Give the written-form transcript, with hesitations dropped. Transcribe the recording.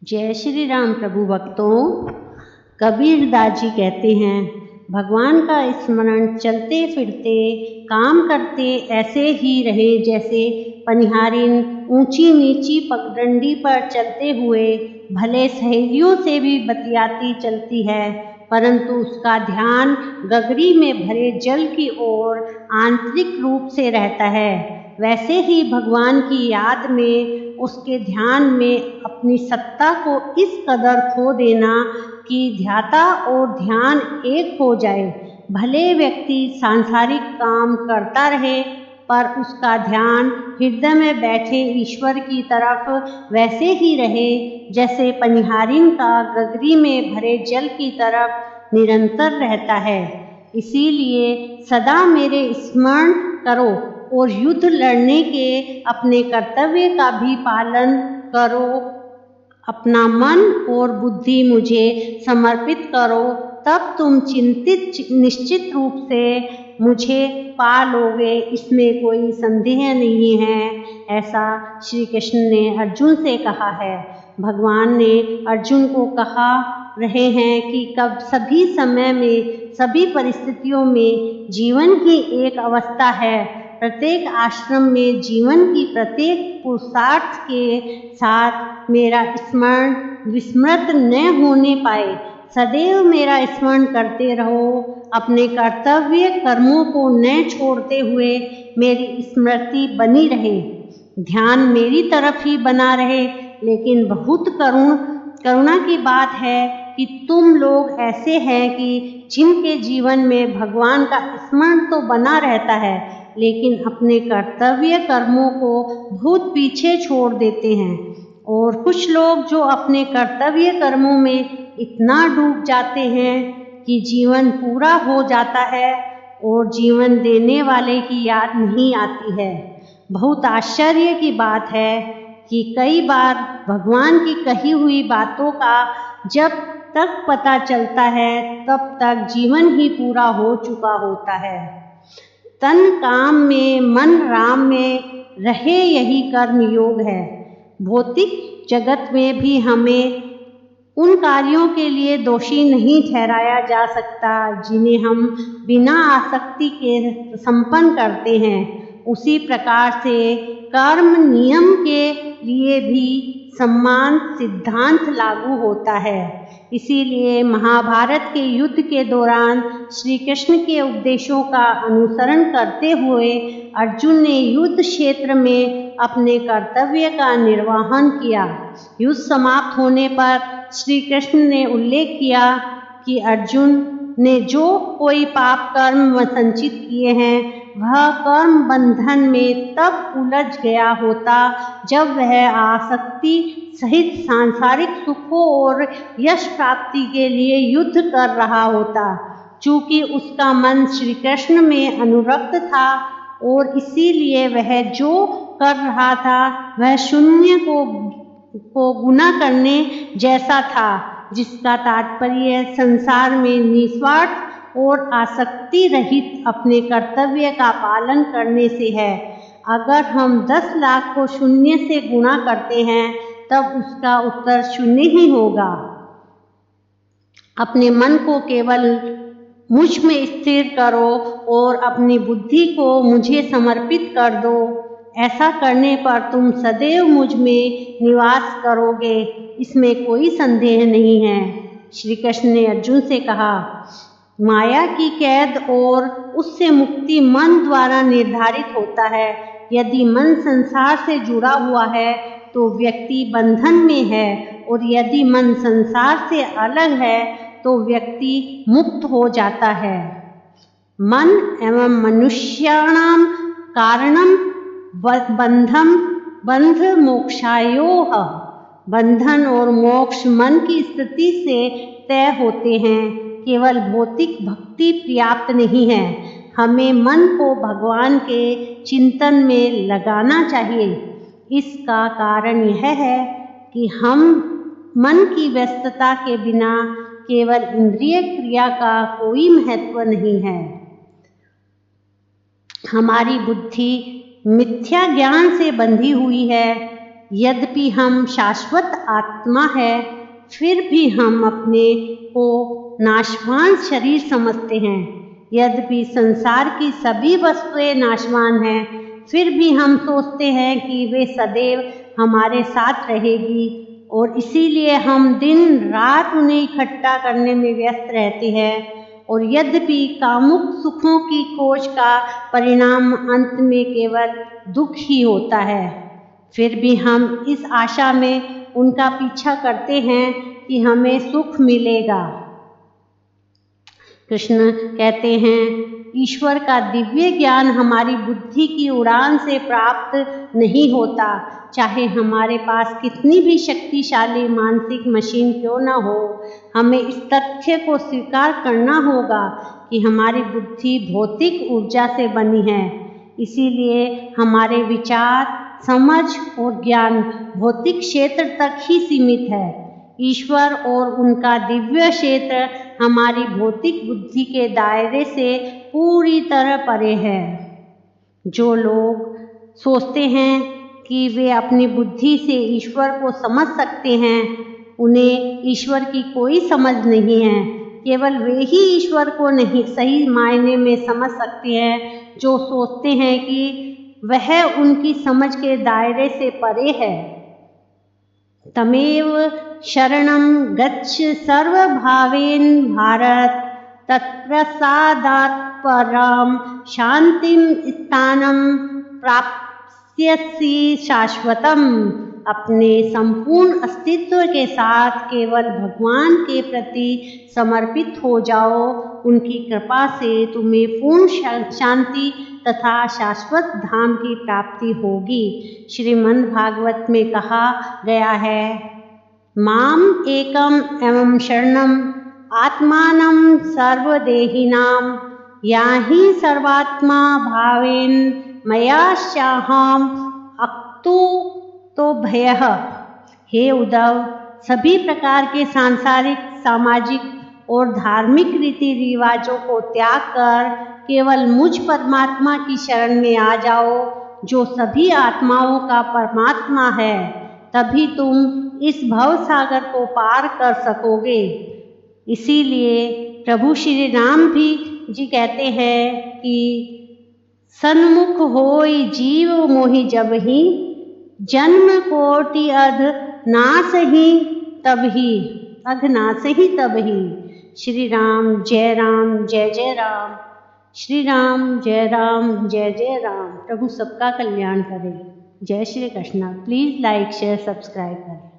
जय श्री राम प्रभु भक्तों। कबीर दास जी कहते हैं, भगवान का स्मरण चलते फिरते काम करते ऐसे ही रहे जैसे पनिहारिन ऊंची नीची पगडंडी पर चलते हुए भले सहेलियों से भी बतियाती चलती है, परंतु उसका ध्यान गगरी में भरे जल की ओर आंतरिक रूप से रहता है। वैसे ही भगवान की याद में, उसके ध्यान में अपनी सत्ता को इस कदर खो देना कि ध्याता और ध्यान एक हो जाए। भले व्यक्ति सांसारिक काम करता रहे, पर उसका ध्यान हृदय में बैठे ईश्वर की तरफ वैसे ही रहे जैसे पनिहारिन का गगरी में भरे जल की तरफ निरंतर रहता है। इसीलिए सदा मेरे स्मरण करो और युद्ध लड़ने के अपने कर्तव्य का भी पालन करो। अपना मन और बुद्धि मुझे समर्पित करो, तब तुम निश्चित रूप से मुझे पा लोगे, इसमें कोई संदेह नहीं है। ऐसा श्री कृष्ण ने अर्जुन से कहा है। भगवान ने अर्जुन को कहा रहे हैं कि कब सभी समय में, सभी परिस्थितियों में जीवन की एक अवस्था है। प्रत्येक आश्रम में जीवन की प्रत्येक पुरुषार्थ के साथ मेरा स्मरण विस्मृत न होने पाए। सदैव मेरा स्मरण करते रहो। अपने कर्तव्य कर्मों को न छोड़ते हुए मेरी स्मृति बनी रहे। ध्यान मेरी तरफ ही बना रहे। लेकिन बहुत करुणा की बात है कि तुम लोग ऐसे हैं कि जिनके जीवन में भगवान का स्मरण तो बना रहता है, लेकिन अपने कर्तव्य कर्मों को बहुत पीछे छोड़ देते हैं। और कुछ लोग जो अपने कर्तव्य कर्मों में इतना डूब जाते हैं कि जीवन पूरा हो जाता है और जीवन देने वाले की याद नहीं आती है। बहुत आश्चर्य की बात है कि कई बार भगवान की कही हुई बातों का जब तक पता चलता है, तब तक जीवन ही पूरा हो चुका होता है। तन काम में मन राम में रहे, यही कर्म योग है। भौतिक जगत में भी हमें उन कार्यों के लिए दोषी नहीं ठहराया जा सकता जिन्हें हम बिना आसक्ति के संपन्न करते हैं। उसी प्रकार से कर्म नियम के लिए भी समान सिद्धांत लागू होता है। इसीलिए महाभारत के युद्ध के दौरान श्री कृष्ण के उपदेशों का अनुसरण करते हुए अर्जुन ने युद्ध क्षेत्र में अपने कर्तव्य का निर्वहन किया। युद्ध समाप्त होने पर श्री कृष्ण ने उल्लेख किया कि अर्जुन ने जो कोई पाप कर्म संचित किए हैं, वह कर्म बंधन में तब उलझ गया होता जब वह आसक्ति सहित सांसारिक सुखों और यश प्राप्ति के लिए युद्ध कर रहा होता। चूंकि उसका मन श्री कृष्ण में अनुरक्त था और इसीलिए वह जो कर रहा था वह शून्य को गुना करने जैसा था, जिसका तात्पर्य संसार में निस्वार्थ और आसक्ति रहित अपने कर्तव्य का पालन करने से है। अगर हम 10 लाख को शून्य से गुणा करते हैं, तब उसका उत्तर शून्य ही होगा। अपने मन को केवल मुझ में स्थिर करो और अपनी बुद्धि को मुझे समर्पित कर दो। ऐसा करने पर तुम सदैव मुझ में निवास करोगे, इसमें कोई संदेह नहीं है। श्री कृष्ण ने अर्जुन से कहा, माया की कैद और उससे मुक्ति मन द्वारा निर्धारित होता है। यदि मन संसार से जुड़ा हुआ है तो व्यक्ति बंधन में है, और यदि मन संसार से अलग है तो व्यक्ति मुक्त हो जाता है। मन एवं मनुष्याणाम कारणम बंध मोक्षायोः। बंधन और मोक्ष मन की स्थिति से तय होते हैं। केवल भौतिक भक्ति पर्याप्त नहीं है, हमें मन को भगवान के चिंतन में लगाना चाहिए। इसका कारण यह है कि हम मन की व्यस्तता के बिना केवल इंद्रिय क्रिया का कोई महत्व नहीं है। हमारी बुद्धि मिथ्या ज्ञान से बंधी हुई है। यद्यपि हम शाश्वत आत्मा है, फिर भी हम अपने को नाशवान शरीर समझते हैं। यद्यपि संसार की सभी वस्तुएं नाशवान हैं, फिर भी हम सोचते हैं कि वे सदैव हमारे साथ रहेगी और इसीलिए हम दिन रात उन्हें इकट्ठा करने में व्यस्त रहते हैं। और यद्यपि कामुक सुखों की खोज का परिणाम अंत में केवल दुख ही होता है, फिर भी हम इस आशा में उनका पीछा करते हैं कि हमें सुख मिलेगा। कृष्ण कहते हैं, ईश्वर का दिव्य ज्ञान हमारी बुद्धि की उड़ान से प्राप्त नहीं होता। चाहे हमारे पास कितनी भी शक्तिशाली मानसिक मशीन क्यों न हो, हमें इस तथ्य को स्वीकार करना होगा कि हमारी बुद्धि भौतिक ऊर्जा से बनी है। इसीलिए हमारे विचार, समझ और ज्ञान भौतिक क्षेत्र तक ही सीमित है। ईश्वर और उनका दिव्य क्षेत्र हमारी भौतिक बुद्धि के दायरे से पूरी तरह परे है। जो लोग सोचते हैं कि वे अपनी बुद्धि से ईश्वर को समझ सकते हैं, उन्हें ईश्वर की कोई समझ नहीं है। केवल वे ही ईश्वर को नहीं सही मायने में समझ सकते हैं जो सोचते हैं कि वह उनकी समझ के दायरे से परे है। तमेव शरणं गच्छ सर्वभावेन भारत, तत्प्रसादात् परां शांतिं स्थानं प्राप्स्यसि शाश्वतम्। अपने संपूर्ण अस्तित्व के साथ केवल भगवान के प्रति समर्पित हो जाओ। उनकी कृपा से तुम्हें पूर्ण शांति तथा शाश्वत धाम की प्राप्ति होगी। श्रीमद् भागवत में कहा गया है, माम एकम एवं शरणम आत्मानं सर्वदेहिनां याहि सर्वात्मा भावेन मयास्याहम् अकुतो भयः। हे उद्धव, सभी प्रकार के सांसारिक, सामाजिक और धार्मिक रीति रिवाजों को त्याग कर केवल मुझ परमात्मा की शरण में आ जाओ, जो सभी आत्माओं का परमात्मा है। तभी तुम इस भव सागर को पार कर सकोगे। इसीलिए प्रभु श्री राम भी जी कहते हैं कि सन्मुख होई जीव मोहि जबहि, जन्म कोटि अध नासहि तबहि, अघ नासहि तबहि। श्री राम जय राम, जय जय राम। श्री राम जय राम, जय जय राम। प्रभु सबका कल्याण करे। जय Shri Krishna. Please like share subscribe करें।